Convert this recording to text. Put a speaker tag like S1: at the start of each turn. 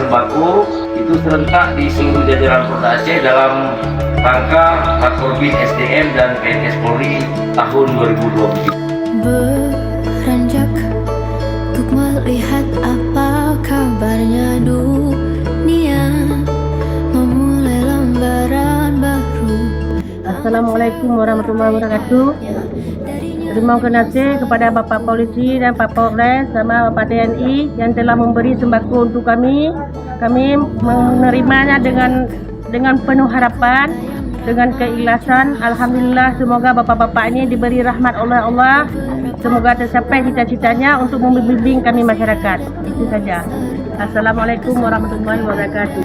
S1: sembako itu serentak di seluruh jajaran Polda Aceh dalam rangka Rakorbin SDM dan PNS Polri tahun 2023.
S2: Beranjak untuk melihat apa kabarnya dunia, memulai lembaran baru.
S3: Assalamualaikum warahmatullahi wabarakatuh. Terima kasih kepada Bapak Polisi dan Pak Polres sama Bapak TNI yang telah memberi sembako untuk kami. Kami menerimanya dengan penuh harapan, dengan keikhlasan. Alhamdulillah, semoga bapak-bapak ini diberi rahmat oleh Allah. Semoga tercapai cita-citanya untuk membimbing kami masyarakat. Itu saja. Assalamualaikum warahmatullahi wabarakatuh.